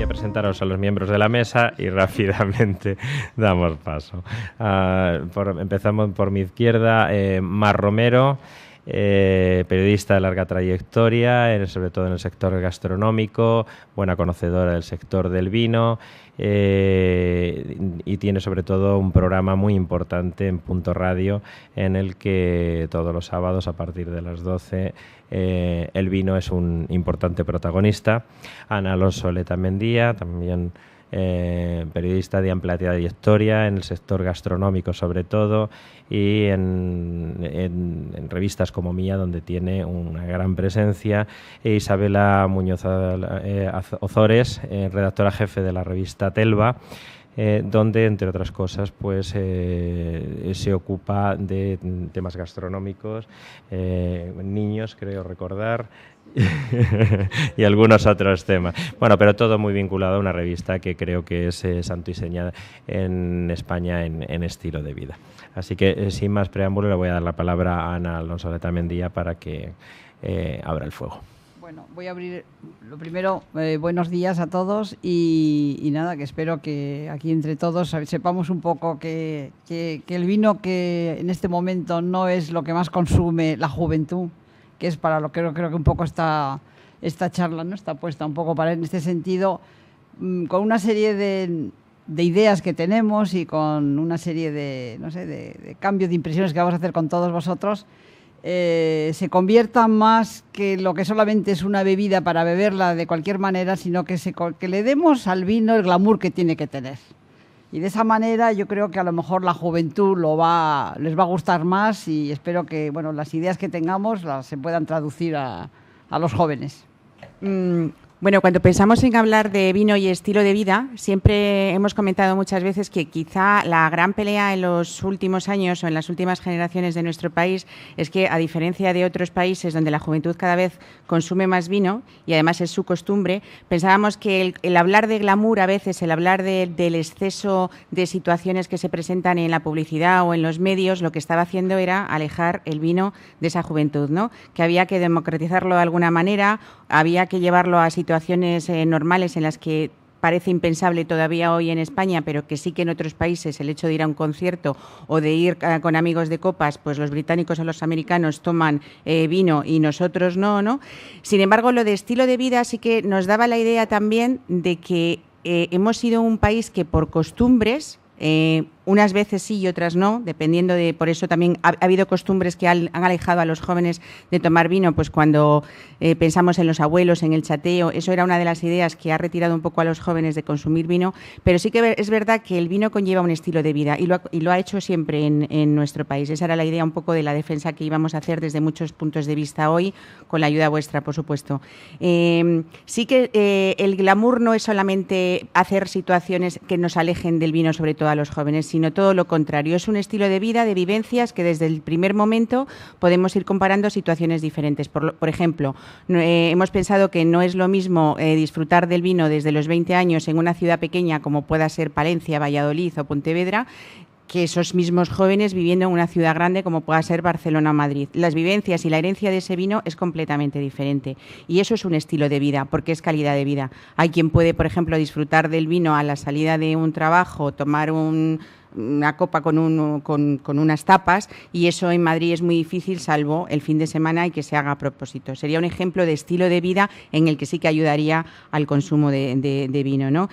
Presentaros a los miembros de la mesa y rápidamente damos paso. Empezamos por mi izquierda, Mar Romero, periodista de larga trayectoria, sobre todo en el sector gastronómico, buena conocedora del sector del vino, y tiene sobre todo un programa muy importante en Punto Radio, en el que todos los sábados a partir de las 12 el vino es un importante protagonista. Ana Alonso Letamendia, también periodista de amplia trayectoria en el sector gastronómico sobre todo, y en revistas como Mía, donde tiene una gran presencia, e Isabela Muñoz Ozores, redactora jefe de la revista Telva, donde, entre otras cosas, pues se ocupa de temas gastronómicos, niños, creo recordar, y algunos otros temas. Bueno, pero todo muy vinculado a una revista que creo que es santo y seña en España en estilo de vida. Así que, sin más preámbulo, le voy a dar la palabra a Ana Alonso Letamendia para que abra el fuego. Bueno, voy a abrir lo primero. Buenos días a todos y nada, que espero que aquí entre todos sepamos un poco que el vino, que en este momento no es lo que más consume la juventud, que es para lo que creo que un poco esta charla, ¿no?, está puesta un poco para en este sentido, con una serie de ideas que tenemos y con una serie de cambios de impresiones que vamos a hacer con todos vosotros, se convierta más que lo que solamente es una bebida para beberla de cualquier manera, sino que le demos al vino el glamour que tiene que tener. Y de esa manera yo creo que a lo mejor la juventud les va a gustar más, y espero que, bueno, las ideas que tengamos se puedan traducir a los jóvenes. Bueno, cuando pensamos en hablar de vino y estilo de vida, siempre hemos comentado muchas veces que quizá la gran pelea en los últimos años o en las últimas generaciones de nuestro país es que, a diferencia de otros países donde la juventud cada vez consume más vino y además es su costumbre, pensábamos que el hablar de glamour, a veces el hablar del exceso de situaciones que se presentan en la publicidad o en los medios, lo que estaba haciendo era alejar el vino de esa juventud, ¿no? Que había que democratizarlo de alguna manera, había que llevarlo a situaciones normales en las que parece impensable todavía hoy en España, pero que sí que en otros países el hecho de ir a un concierto o de ir con amigos de copas, pues los británicos o los americanos toman vino y nosotros no. Sin embargo, lo de estilo de vida sí que nos daba la idea también de que hemos sido un país que por costumbres, unas veces sí y otras no, dependiendo de... Por eso también ha habido costumbres que han alejado a los jóvenes de tomar vino, pues cuando pensamos en los abuelos, en el chateo, eso era una de las ideas que ha retirado un poco a los jóvenes de consumir vino, pero sí que es verdad que el vino conlleva un estilo de vida y lo ha hecho siempre en nuestro país. Esa era la idea un poco de la defensa que íbamos a hacer desde muchos puntos de vista hoy, con la ayuda vuestra, por supuesto. Sí que el glamour no es solamente hacer situaciones que nos alejen del vino, sobre todo a los jóvenes, sino todo lo contrario. Es un estilo de vida, de vivencias, que desde el primer momento podemos ir comparando situaciones diferentes. Por ejemplo, hemos pensado que no es lo mismo disfrutar del vino desde los 20 años en una ciudad pequeña como pueda ser Palencia, Valladolid o Pontevedra, que esos mismos jóvenes viviendo en una ciudad grande como pueda ser Barcelona o Madrid. Las vivencias y la herencia de ese vino es completamente diferente. Y eso es un estilo de vida, porque es calidad de vida. Hay quien puede, por ejemplo, disfrutar del vino a la salida de un trabajo, tomar una copa con unas tapas, y eso en Madrid es muy difícil, salvo el fin de semana y que se haga a propósito. Sería un ejemplo de estilo de vida en el que sí que ayudaría al consumo de vino, ¿no?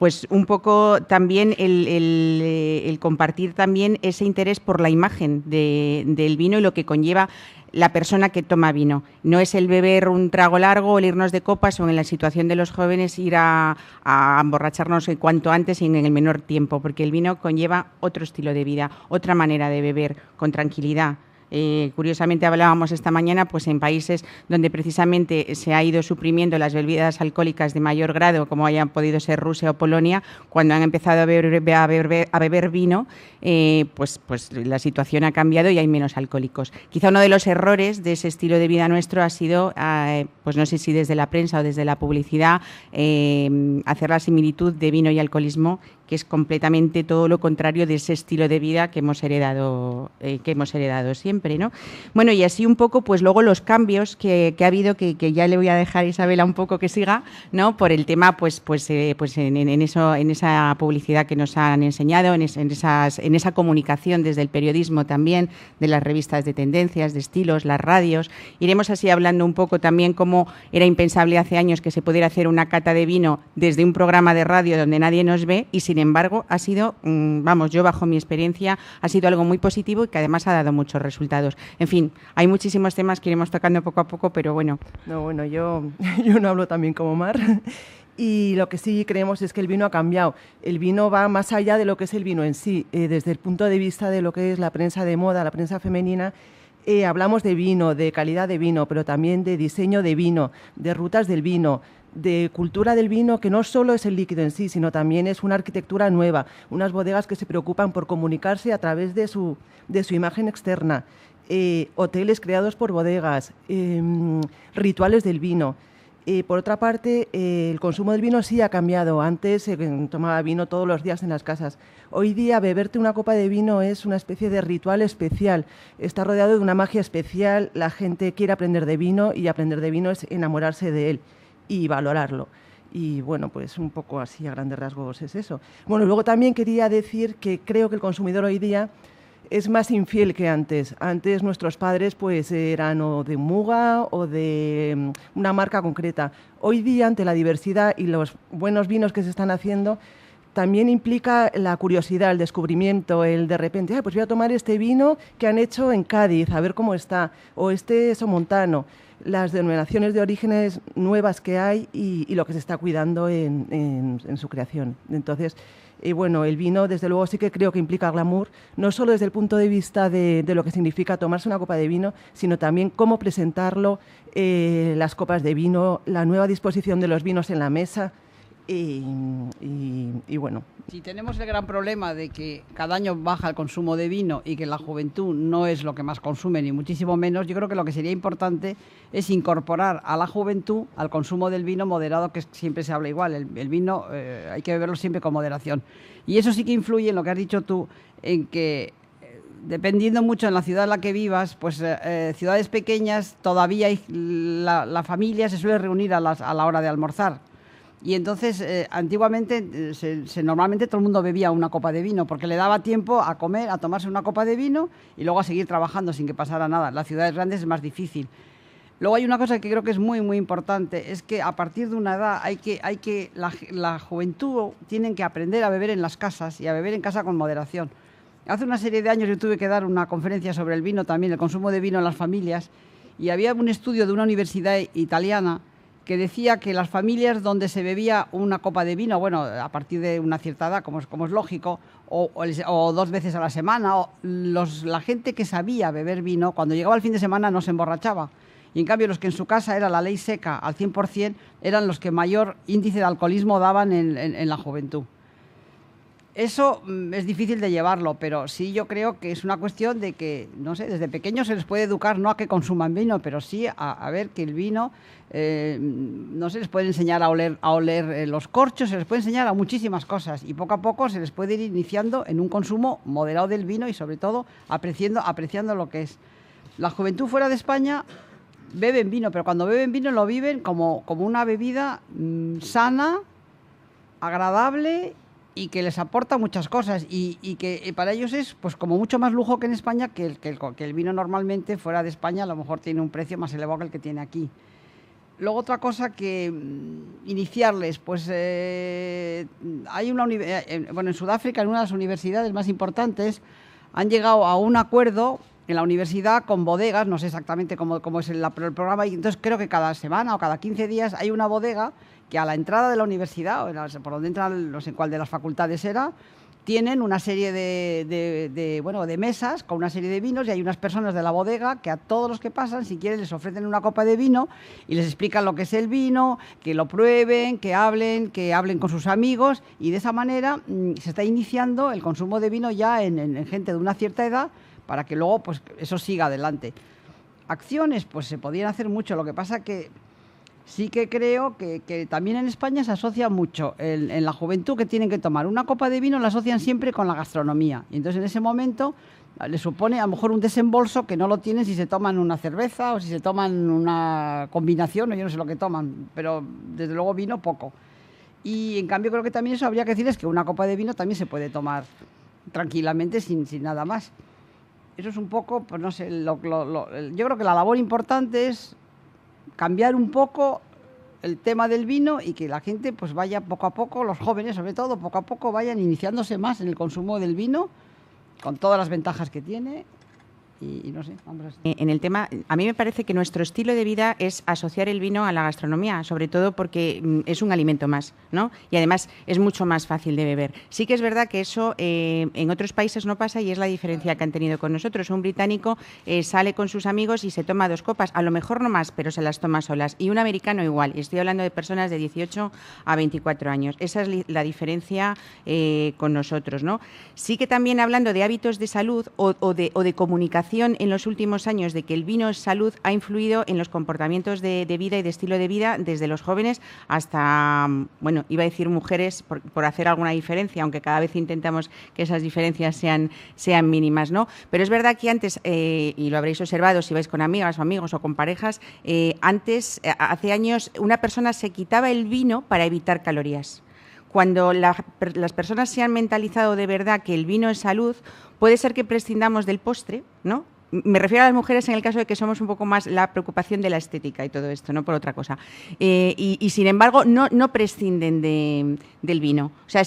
Pues un poco también el compartir también ese interés por la imagen del vino y lo que conlleva la persona que toma vino. No es el beber un trago largo o el irnos de copas, o en la situación de los jóvenes ir a emborracharnos cuanto antes y en el menor tiempo, porque el vino conlleva otro estilo de vida, otra manera de beber con tranquilidad. Curiosamente hablábamos esta mañana, pues en países donde precisamente se ha ido suprimiendo las bebidas alcohólicas de mayor grado, como hayan podido ser Rusia o Polonia, cuando han empezado a beber vino, pues la situación ha cambiado y hay menos alcohólicos. Quizá uno de los errores de ese estilo de vida nuestro ha sido, pues no sé si desde la prensa o desde la publicidad, hacer la similitud de vino y alcoholismo, que es completamente todo lo contrario de ese estilo de vida que hemos heredado siempre, ¿no? Bueno, y así un poco, pues luego los cambios que ha habido, que ya le voy a dejar a Isabela un poco que siga, ¿no? Por el tema, en esa publicidad que nos han enseñado, en esa comunicación desde el periodismo también, de las revistas de tendencias, de estilos, las radios. Iremos así hablando un poco también cómo era impensable hace años que se pudiera hacer una cata de vino desde un programa de radio donde nadie nos ve, y sin embargo ha sido, yo bajo mi experiencia, ha sido algo muy positivo y que además ha dado muchos resultados. En fin, hay muchísimos temas que iremos tocando poco a poco, pero bueno. Yo no hablo también como Mar. Y lo que sí creemos es que el vino ha cambiado. El vino va más allá de lo que es el vino en sí. Desde el punto de vista de lo que es la prensa de moda, la prensa femenina, hablamos de vino, de calidad de vino, pero también de diseño de vino, de rutas del vino, de cultura del vino, que no solo es el líquido en sí, sino también es una arquitectura nueva, unas bodegas que se preocupan por comunicarse a través de su imagen externa, hoteles creados por bodegas, rituales del vino. Por otra parte, el consumo del vino sí ha cambiado. Antes se tomaba vino todos los días en las casas. Hoy día beberte una copa de vino es una especie de ritual especial. Está rodeado de una magia especial. La gente quiere aprender de vino y aprender de vino es enamorarse de él y valorarlo. Y bueno, pues un poco así a grandes rasgos es eso. Bueno, luego también quería decir que creo que el consumidor hoy día es más infiel que antes. Antes nuestros padres pues eran o de Muga o de una marca concreta. Hoy día, ante la diversidad y los buenos vinos que se están haciendo, también implica la curiosidad, el descubrimiento, el de repente, pues voy a tomar este vino que han hecho en Cádiz, a ver cómo está, o este somontano. Las denominaciones de orígenes nuevas que hay y lo que se está cuidando en su creación. Entonces, bueno, el vino, desde luego, sí que creo que implica glamour, no solo desde el punto de vista de lo que significa tomarse una copa de vino, sino también cómo presentarlo, las copas de vino, la nueva disposición de los vinos en la mesa. Y bueno. Si tenemos el gran problema de que cada año baja el consumo de vino y que la juventud no es lo que más consume, ni muchísimo menos, yo creo que lo que sería importante es incorporar a la juventud al consumo del vino moderado, que siempre se habla igual. El vino hay que beberlo siempre con moderación. Y eso sí que influye en lo que has dicho tú, en que dependiendo mucho en la ciudad en la que vivas, pues ciudades pequeñas todavía la familia se suele reunir a la hora de almorzar. Y entonces, antiguamente, normalmente todo el mundo bebía una copa de vino porque le daba tiempo a comer, a tomarse una copa de vino y luego a seguir trabajando sin que pasara nada. En las ciudades grandes es más difícil. Luego hay una cosa que creo que es muy, muy importante, es que a partir de una edad la juventud tienen que aprender a beber en las casas y a beber en casa con moderación. Hace una serie de años yo tuve que dar una conferencia sobre el vino también, el consumo de vino en las familias, y había un estudio de una universidad italiana que decía que las familias donde se bebía una copa de vino, bueno, a partir de una cierta edad, como es lógico, o 2 veces a la semana, la gente que sabía beber vino, cuando llegaba el fin de semana no se emborrachaba. Y en cambio los que en su casa era la ley seca al 100%, eran los que mayor índice de alcoholismo daban en la juventud. Eso es difícil de llevarlo, pero sí yo creo que es una cuestión de que, no sé, desde pequeños se les puede educar no a que consuman vino, pero sí a ver que el vino, no se les puede enseñar a oler los corchos, se les puede enseñar a muchísimas cosas y poco a poco se les puede ir iniciando en un consumo moderado del vino y sobre todo apreciando lo que es. La juventud fuera de España beben vino, pero cuando beben vino lo viven como una bebida sana, agradable y que les aporta muchas cosas y que para ellos es pues como mucho más lujo que en España, que el vino normalmente fuera de España a lo mejor tiene un precio más elevado que el que tiene aquí. Luego otra cosa que iniciarles, pues hay en Sudáfrica, en una de las universidades más importantes, han llegado a un acuerdo en la universidad con bodegas, no sé exactamente cómo es el programa, y entonces creo que cada semana o cada 15 días hay una bodega que a la entrada de la universidad, por donde entran, no sé cuál de las facultades era, tienen una serie de mesas con una serie de vinos y hay unas personas de la bodega que a todos los que pasan, si quieren, les ofrecen una copa de vino y les explican lo que es el vino, que lo prueben, que hablen con sus amigos, y de esa manera se está iniciando el consumo de vino ya en gente de una cierta edad, para que luego pues eso siga adelante. Acciones, pues se podían hacer mucho, lo que pasa que sí que creo que también en España se asocia mucho en la juventud que tienen que tomar una copa de vino, la asocian siempre con la gastronomía. Y entonces en ese momento le supone a lo mejor un desembolso que no lo tienen si se toman una cerveza o si se toman una combinación, o yo no sé lo que toman, pero desde luego vino poco. Y en cambio creo que también eso habría que decirles que una copa de vino también se puede tomar tranquilamente sin nada más. Eso es un poco, pues no sé, yo creo que la labor importante es cambiar un poco el tema del vino y que la gente pues vaya poco a poco, los jóvenes sobre todo, poco a poco vayan iniciándose más en el consumo del vino, con todas las ventajas que tiene. Y no sé, vamos a... En el tema, a mí me parece que nuestro estilo de vida es asociar el vino a la gastronomía, sobre todo porque es un alimento más, ¿no? Y además es mucho más fácil de beber. Sí que es verdad que eso en otros países no pasa, y es la diferencia que han tenido con nosotros. Un británico sale con sus amigos y se toma 2 copas, a lo mejor no más, pero se las toma solas. Y un americano igual. Y estoy hablando de personas de 18 a 24 años. Esa es la diferencia con nosotros, ¿no? Sí que también hablando de hábitos de salud o de comunicación en los últimos años, de que el vino es salud, ha influido en los comportamientos de vida y de estilo de vida desde los jóvenes hasta, bueno, iba a decir mujeres por hacer alguna diferencia, aunque cada vez intentamos que esas diferencias sean mínimas, ¿no? Pero es verdad que antes, y lo habréis observado si vais con amigas o amigos o con parejas, antes, hace años, una persona se quitaba el vino para evitar calorías. Cuando las personas se han mentalizado de verdad que el vino es salud, puede ser que prescindamos del postre, ¿no? Me refiero a las mujeres en el caso de que somos un poco más la preocupación de la estética y todo esto, no por otra cosa. Y sin embargo, no prescinden del vino. O sea,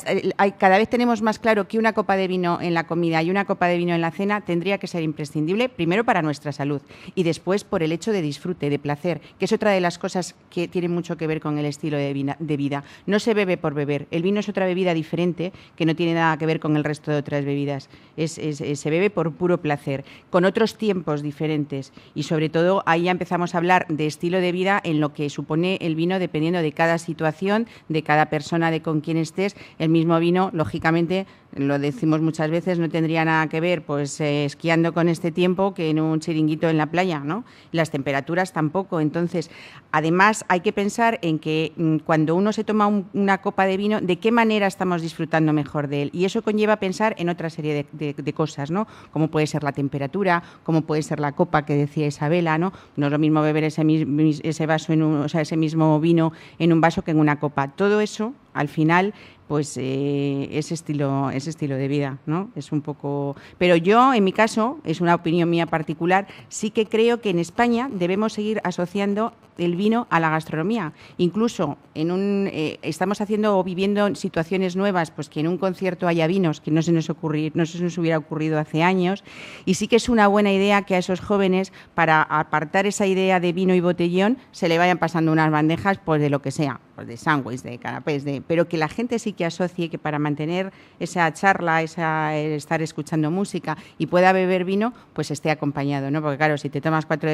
cada vez tenemos más claro que una copa de vino en la comida y una copa de vino en la cena tendría que ser imprescindible, primero para nuestra salud y después por el hecho de disfrute, de placer, que es otra de las cosas que tiene mucho que ver con el estilo de vida. No se bebe por beber. El vino es otra bebida diferente que no tiene nada que ver con el resto de otras bebidas. Se bebe por puro placer, con otros tiempos diferentes, y sobre todo ahí ya empezamos a hablar de estilo de vida en lo que supone el vino dependiendo de cada situación, de cada persona, de con quién estés. El mismo vino, lógicamente, lo decimos muchas veces, no tendría nada que ver pues esquiando con este tiempo que en un chiringuito en la playa, ¿no? Las temperaturas tampoco. Entonces, además hay que pensar en que cuando uno se toma una copa de vino, de qué manera estamos disfrutando mejor de él, y eso conlleva pensar en otra serie de cosas, ¿no? Como puede ser la temperatura, como puede ser la copa que decía Isabela, ¿no? No es lo mismo beber ese vaso ese mismo vino en un vaso que en una copa. Todo eso, al final, pues ese estilo de vida, ¿no? Es un poco... Pero yo, en mi caso, es una opinión mía particular, sí que creo que en España debemos seguir asociando el vino a la gastronomía. Incluso estamos haciendo o viviendo situaciones nuevas, pues que en un concierto haya vinos, que no se nos hubiera ocurrido hace años, y sí que es una buena idea que a esos jóvenes, para apartar esa idea de vino y botellón, se le vayan pasando unas bandejas pues de lo que sea, pues de sándwich, de canapés, pero que la gente sí que asocie que para mantener esa charla, estar escuchando música y pueda beber vino, pues esté acompañado, ¿no? Porque claro, si te tomas 4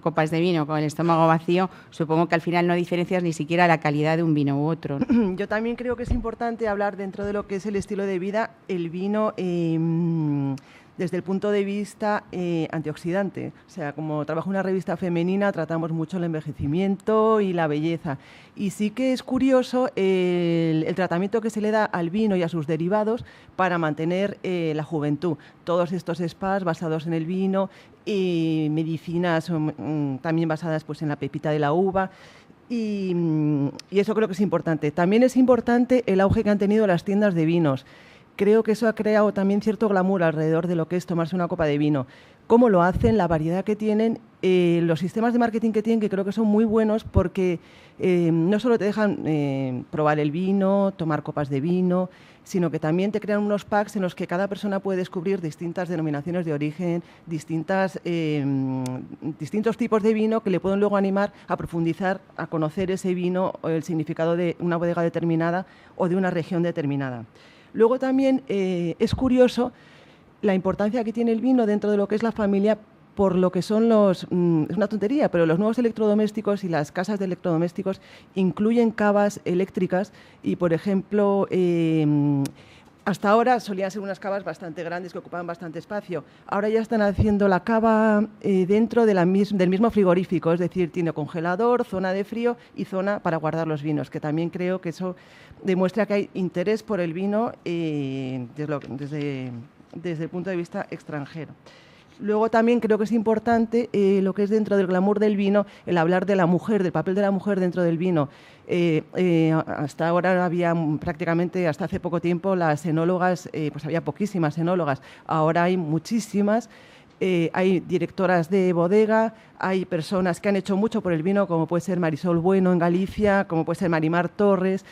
copas de vino con el estómago vacío, supongo que al final no diferencias ni siquiera la calidad de un vino u otro, ¿no? Yo también creo que es importante hablar dentro de lo que es el estilo de vida, el vino desde el punto de vista antioxidante. O sea, como trabajo en una revista femenina, tratamos mucho el envejecimiento y la belleza. Y sí que es curioso el tratamiento que se le da al vino y a sus derivados para mantener la juventud. Todos estos spas basados en el vino y medicinas también basadas pues, en la pepita de la uva. Y eso creo que es importante. También es importante el auge que han tenido las tiendas de vinos. Creo que eso ha creado también cierto glamour alrededor de lo que es tomarse una copa de vino. Cómo lo hacen, la variedad que tienen, los sistemas de marketing que tienen, que creo que son muy buenos porque no solo te dejan probar el vino, tomar copas de vino, sino que también te crean unos packs en los que cada persona puede descubrir distintas denominaciones de origen, distintos tipos de vino que le pueden luego animar a profundizar, a conocer ese vino o el significado de una bodega determinada o de una región determinada. Luego también es curioso la importancia que tiene el vino dentro de lo que es la familia, por lo que son es una tontería, pero los nuevos electrodomésticos y las casas de electrodomésticos incluyen cavas eléctricas y, por ejemplo, hasta ahora solían ser unas cavas bastante grandes que ocupaban bastante espacio. Ahora ya están haciendo la cava dentro del mismo frigorífico, es decir, tiene congelador, zona de frío y zona para guardar los vinos, que también creo que eso demuestra que hay interés por el vino desde el punto de vista extranjero. Luego también creo que es importante lo que es dentro del glamour del vino, el hablar de la mujer, del papel de la mujer dentro del vino. Hasta ahora había prácticamente, hasta hace poco tiempo, las enólogas, pues había poquísimas enólogas, ahora hay muchísimas. Hay directoras de bodega, hay personas que han hecho mucho por el vino, como puede ser Marisol Bueno en Galicia, como puede ser Marimar Torres,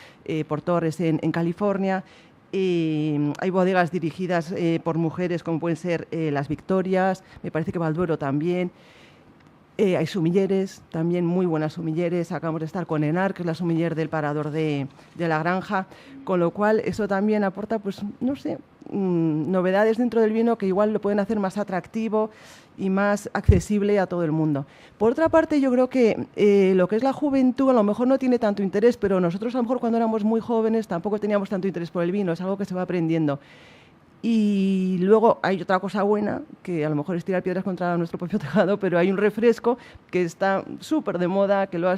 por Torres en California. Hay bodegas dirigidas por mujeres, como pueden ser Las Victorias, me parece que Balduero también. Hay sumilleres, también muy buenas sumilleres. Acabamos de estar con Enar, que es la sumiller del Parador de la Granja, con lo cual eso también aporta, pues no sé, novedades dentro del vino que igual lo pueden hacer más atractivo y más accesible a todo el mundo. Por otra parte, yo creo que lo que es la juventud a lo mejor no tiene tanto interés, pero nosotros a lo mejor cuando éramos muy jóvenes tampoco teníamos tanto interés por el vino, es algo que se va aprendiendo. Y luego hay otra cosa buena, que a lo mejor es tirar piedras contra nuestro propio tejado, pero hay un refresco que está súper de moda, que lo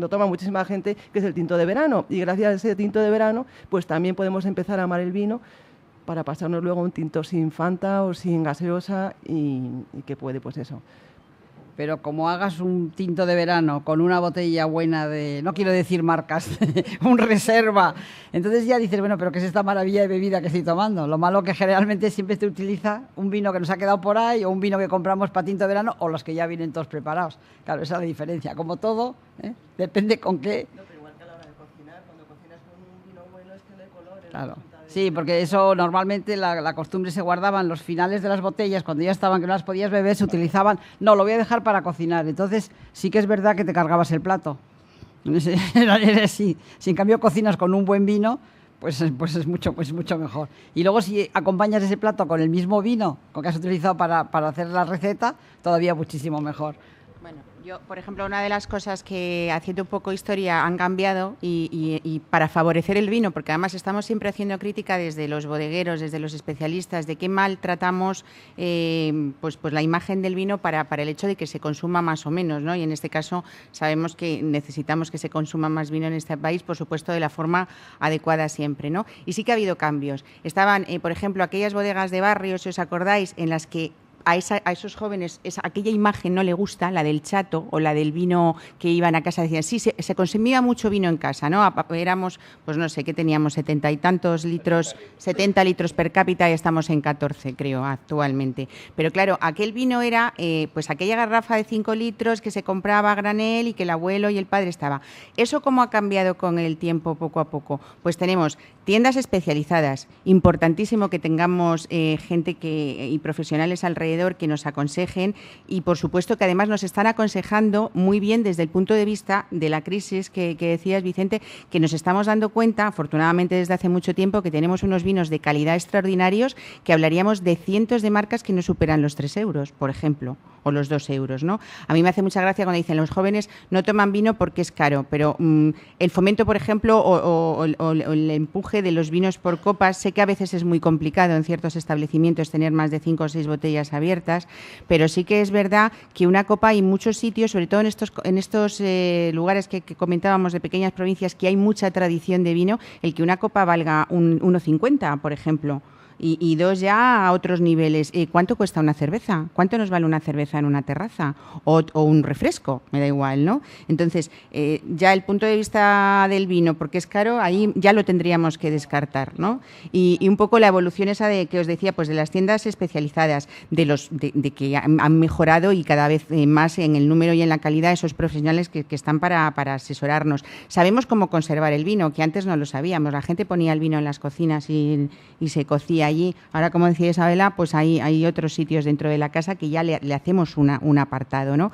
toma muchísima gente, que es el tinto de verano. Y gracias a ese tinto de verano, pues también podemos empezar a amar el vino para pasarnos luego a un tinto sin Fanta o sin gaseosa y que puede, pues eso. Pero como hagas un tinto de verano con una botella buena de, no quiero decir marcas, un reserva, entonces ya dices, bueno, pero ¿qué es esta maravilla de bebida que estoy tomando? Lo malo que generalmente siempre se utiliza un vino que nos ha quedado por ahí o un vino que compramos para tinto de verano o los que ya vienen todos preparados. Claro, esa es la diferencia. Como todo, depende con qué. No, pero igual que a la hora de cocinar, cuando cocinas con un vino bueno es que el color... Claro. Sí, porque eso normalmente la costumbre se guardaba en los finales de las botellas, cuando ya estaban que no las podías beber, se utilizaban, no, lo voy a dejar para cocinar. Entonces sí que es verdad que te cargabas el plato. Sí. Si en cambio cocinas con un buen vino, pues es mucho mejor. Y luego si acompañas ese plato con el mismo vino que has utilizado para hacer la receta, todavía muchísimo mejor. Bueno, yo, por ejemplo, una de las cosas que, haciendo un poco historia, han cambiado y para favorecer el vino, porque además estamos siempre haciendo crítica desde los bodegueros, desde los especialistas, de qué mal tratamos pues la imagen del vino para el hecho de que se consuma más o menos, ¿no? Y en este caso sabemos que necesitamos que se consuma más vino en este país, por supuesto, de la forma adecuada siempre, ¿no? Y sí que ha habido cambios. Estaban, por ejemplo, aquellas bodegas de barrio, si os acordáis, en las que a esos jóvenes aquella imagen no le gusta, la del chato o la del vino que iban a casa. Decían, sí, se consumía mucho vino en casa, ¿no? Éramos, pues no sé, ¿qué teníamos? 70 y tantos litros, 70 litros per cápita y estamos en 14, creo, actualmente. Pero claro, aquel vino era pues aquella garrafa de 5 litros que se compraba a granel y que el abuelo y el padre estaba. ¿Eso cómo ha cambiado con el tiempo poco a poco? Pues tenemos tiendas especializadas, importantísimo que tengamos gente y profesionales alrededor que nos aconsejen y, por supuesto, que además nos están aconsejando muy bien desde el punto de vista de la crisis que decías, Vicente, que nos estamos dando cuenta, afortunadamente desde hace mucho tiempo, que tenemos unos vinos de calidad extraordinarios, que hablaríamos de cientos de marcas que no superan los 3 euros, por ejemplo, o los 2 euros, ¿no? A mí me hace mucha gracia cuando dicen los jóvenes no toman vino porque es caro, pero el fomento, por ejemplo, o el empuje de los vinos por copas, sé que a veces es muy complicado en ciertos establecimientos tener más de 5 o 6 botellas abiertas, pero sí que es verdad que una copa hay muchos sitios, sobre todo en estos lugares que comentábamos de pequeñas provincias, que hay mucha tradición de vino, el que una copa valga 1,50, por ejemplo. Y 2 ya a otros niveles. ¿Cuánto cuesta una cerveza? ¿Cuánto nos vale una cerveza en una terraza? O un refresco, me da igual, ¿no? Entonces, ya el punto de vista del vino, porque es caro, ahí ya lo tendríamos que descartar, ¿no? Y un poco la evolución esa de que os decía, pues de las tiendas especializadas, de que han mejorado y cada vez más en el número y en la calidad esos profesionales que están para asesorarnos. Sabemos cómo conservar el vino, que antes no lo sabíamos. La gente ponía el vino en las cocinas y se cocía allí. Ahora, como decía Isabela, pues hay otros sitios dentro de la casa que ya le hacemos un apartado, ¿no?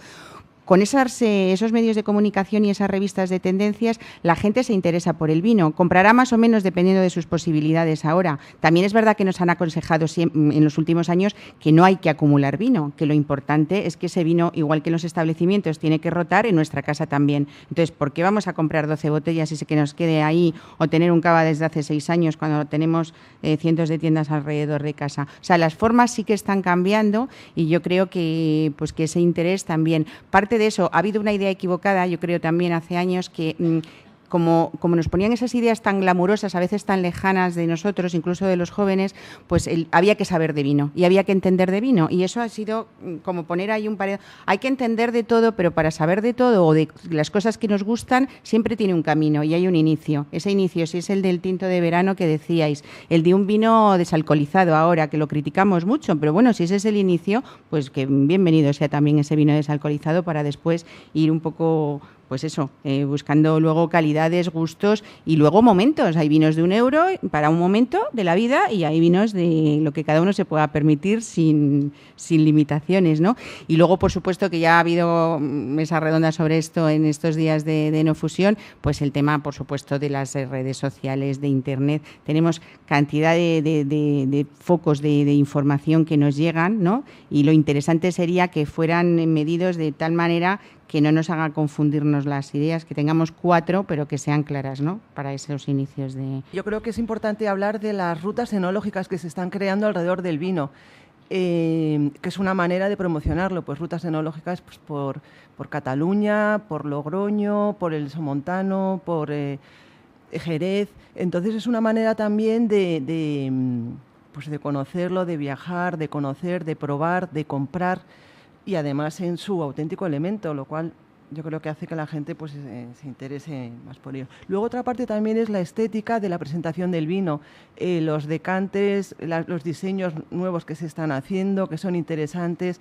con esos medios de comunicación y esas revistas de tendencias, la gente se interesa por el vino. Comprará más o menos dependiendo de sus posibilidades ahora. También es verdad que nos han aconsejado en los últimos años que no hay que acumular vino, que lo importante es que ese vino, igual que en los establecimientos, tiene que rotar, en nuestra casa también. Entonces, ¿por qué vamos a comprar 12 botellas y que nos quede ahí, o tener un cava desde hace 6 años cuando tenemos cientos de tiendas alrededor de casa? O sea, las formas sí que están cambiando y yo creo que ese interés también. Parte de eso, ha habido una idea equivocada, yo creo también hace años, que como nos ponían esas ideas tan glamurosas, a veces tan lejanas de nosotros, incluso de los jóvenes, pues había que saber de vino y había que entender de vino. Y eso ha sido como poner ahí un pared. Hay que entender de todo, pero para saber de todo o de las cosas que nos gustan, siempre tiene un camino y hay un inicio. Ese inicio, si es el del tinto de verano que decíais, el de un vino desalcoholizado ahora, que lo criticamos mucho, pero bueno, si ese es el inicio, pues que bienvenido sea también ese vino desalcoholizado para después ir un poco... Pues eso, buscando luego calidades, gustos y luego momentos. Hay vinos de €1 para un momento de la vida y hay vinos de lo que cada uno se pueda permitir sin limitaciones, ¿no? Y luego, por supuesto, que ya ha habido mesa redonda sobre esto en estos días de Enofusión, pues el tema, por supuesto, de las redes sociales, de Internet. Tenemos cantidad de focos de información que nos llegan, ¿no? Y lo interesante sería que fueran medidos de tal manera que no nos haga confundirnos las ideas, que tengamos 4, pero que sean claras, ¿no?, para esos inicios de... Yo creo que es importante hablar de las rutas enológicas que se están creando alrededor del vino, que es una manera de promocionarlo, pues rutas enológicas pues, por Cataluña, por Logroño, por el Somontano, por Jerez. Entonces es una manera también de conocerlo, de viajar, de conocer, de probar, de comprar, y además en su auténtico elemento, lo cual yo creo que hace que la gente pues, se interese más por ello. Luego otra parte también es la estética de la presentación del vino, los decantes, los diseños nuevos que se están haciendo, que son interesantes,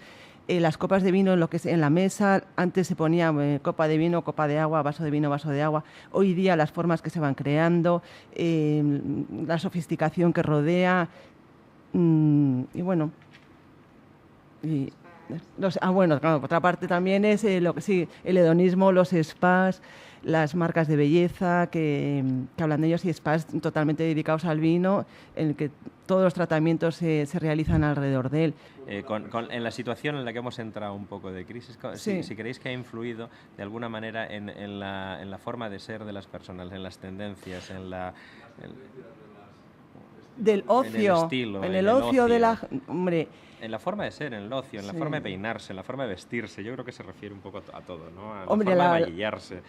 las copas de vino en la mesa. Antes se ponía copa de vino, copa de agua, vaso de vino, vaso de agua. Hoy día las formas que se van creando, la sofisticación que rodea, y bueno... bueno, claro, por otra parte también es el hedonismo, los spas, las marcas de belleza que hablan de ellos, y spas totalmente dedicados al vino, en el que todos los tratamientos se realizan alrededor de él. En la situación en la que hemos entrado un poco de crisis, sí. si creéis que ha influido de alguna manera en la forma de ser de las personas, en las tendencias, del ocio, en el ocio de la... Hombre, en la forma de ser, en el ocio, en la sí. forma de peinarse, en la forma de vestirse. Yo creo que se refiere un poco a todo, ¿no? A la Hombre, forma de maquillarse.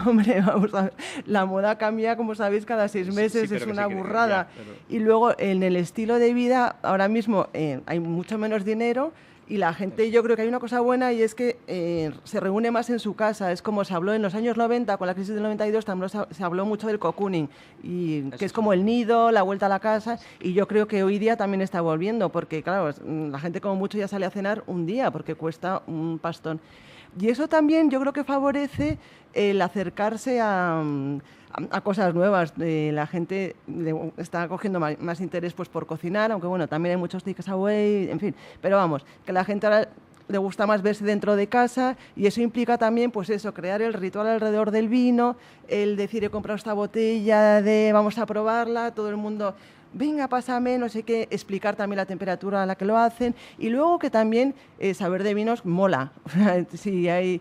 Hombre, vamos a ver. La moda cambia, como sabéis, cada 6 meses, sí, es una sí burrada. pero... Y luego, en el estilo de vida, ahora mismo hay mucho menos dinero, y la gente, yo creo que hay una cosa buena, y es que se reúne más en su casa. Es como se habló en los años 90, con la crisis del 92, también se habló mucho del cocooning, que es como el nido, la vuelta a la casa, y yo creo que hoy día también está volviendo, porque claro, la gente como mucho ya sale a cenar un día, porque cuesta un pastón. Y eso también yo creo que favorece el acercarse a cosas nuevas. La gente está cogiendo más interés pues, por cocinar, aunque bueno, también hay muchos takeaway, en fin. Pero vamos, que la gente ahora le gusta más verse dentro de casa, y eso implica también pues eso, crear el ritual alrededor del vino, el decir he comprado esta botella, vamos a probarla, todo el mundo... venga, pásame, no sé qué, explicar también la temperatura a la que lo hacen, y luego que también saber de vinos mola. Si hay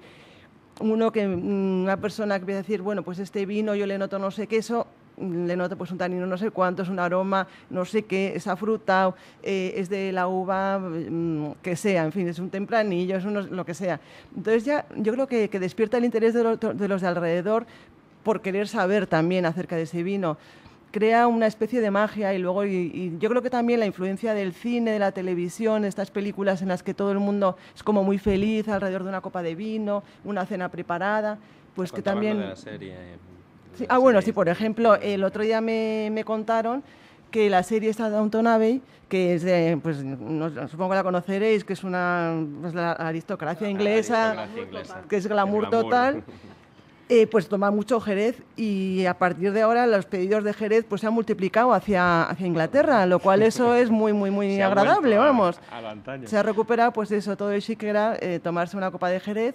una persona que empieza a decir, bueno, pues este vino yo le noto no sé qué, eso, le noto pues un tanino no sé cuánto, es un aroma no sé qué, es afrutado, es de la uva que sea, en fin, es un tempranillo, es lo que sea. Entonces ya yo creo que despierta el interés de los de alrededor por querer saber también acerca de ese vino. Crea una especie de magia, y luego y yo creo que también la influencia del cine, de la televisión, estas películas en las que todo el mundo es como muy feliz alrededor de una copa de vino, una cena preparada, pues que también... De la serie, sí, bueno, sí, por ejemplo, el otro día me contaron que la serie está de Downton Abbey, que es de, pues supongo que la conoceréis, que es la aristocracia inglesa, que es glamour total. Pues toma mucho Jerez, y a partir de ahora los pedidos de Jerez pues se han multiplicado hacia Inglaterra, lo cual eso es muy muy muy agradable, vamos. A la antaño. Se ha recuperado pues eso, todo el chic que era tomarse una copa de Jerez,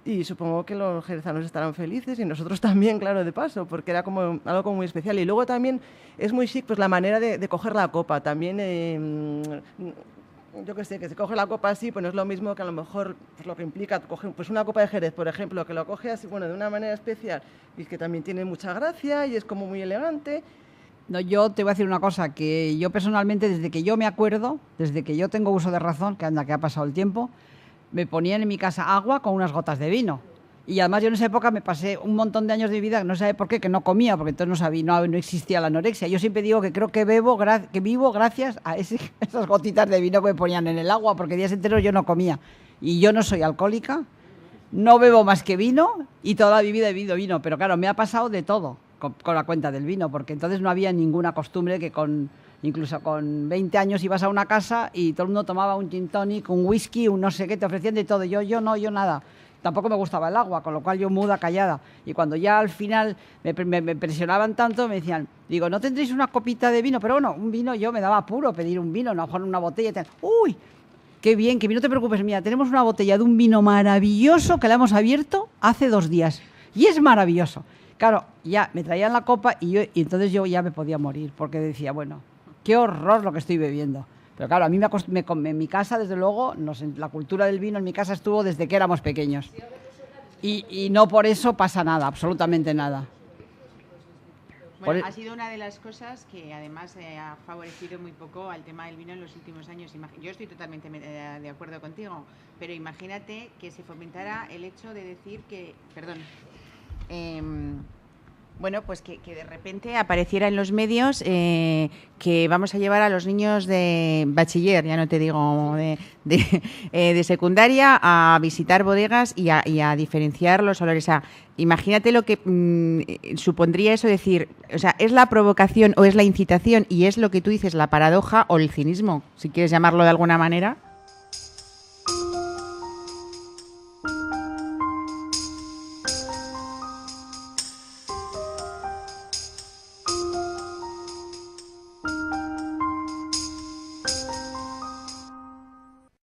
Y supongo que los jerezanos estarán felices y nosotros también, claro, de paso, porque era como algo como muy especial. Y luego también es muy chic pues la manera de coger la copa. También, yo qué sé, que se coge la copa así, pues no es lo mismo que a lo mejor pues lo que implica coger pues una copa de Jerez, por ejemplo, que lo coge así, bueno, de una manera especial y que también tiene mucha gracia y es como muy elegante. No, yo te voy a decir una cosa, que yo personalmente, desde que yo me acuerdo, desde que yo tengo uso de razón, que anda, que ha pasado el tiempo, me ponían en mi casa agua con unas gotas de vino. Y además yo en esa época me pasé un montón de años de vida, no sé por qué, que no comía, porque entonces no existía la anorexia. Yo siempre digo que creo que vivo gracias a esas gotitas de vino que me ponían en el agua, porque días enteros yo no comía. Y yo no soy alcohólica, no bebo más que vino y toda mi vida he bebido vino. Pero claro, me ha pasado de todo con la cuenta del vino, porque entonces no había ninguna costumbre que incluso con 20 años ibas a una casa y todo el mundo tomaba un gin tonic, un whisky, un no sé qué, te ofrecían de todo. Yo nada. Tampoco me gustaba el agua, con lo cual yo muda, callada. Y cuando ya al final me presionaban tanto, me decían, digo, ¿no tendréis una copita de vino? Pero bueno, un vino, yo me daba apuro pedir un vino, a lo mejor una botella y tal. ¡Uy! Qué bien, que no te preocupes, mira, tenemos una botella de un vino maravilloso que la hemos abierto hace 2 días. Y es maravilloso. Claro, ya me traían la copa y entonces yo ya me podía morir, porque decía, bueno, qué horror lo que estoy bebiendo. Pero claro, a mí en mi casa, desde luego, la cultura del vino en mi casa estuvo desde que éramos pequeños. Y no por eso pasa nada, absolutamente nada. Bueno, ha sido una de las cosas que además ha favorecido muy poco al tema del vino en los últimos años. Yo estoy totalmente de acuerdo contigo, pero imagínate que se fomentara el hecho de decir que, bueno, pues que de repente apareciera en los medios que vamos a llevar a los niños de bachiller, ya no te digo de secundaria, a visitar bodegas y a diferenciar los olores. O sea, imagínate lo que supondría eso, decir, o sea, es la provocación o es la incitación y es lo que tú dices, la paradoja o el cinismo, si quieres llamarlo de alguna manera.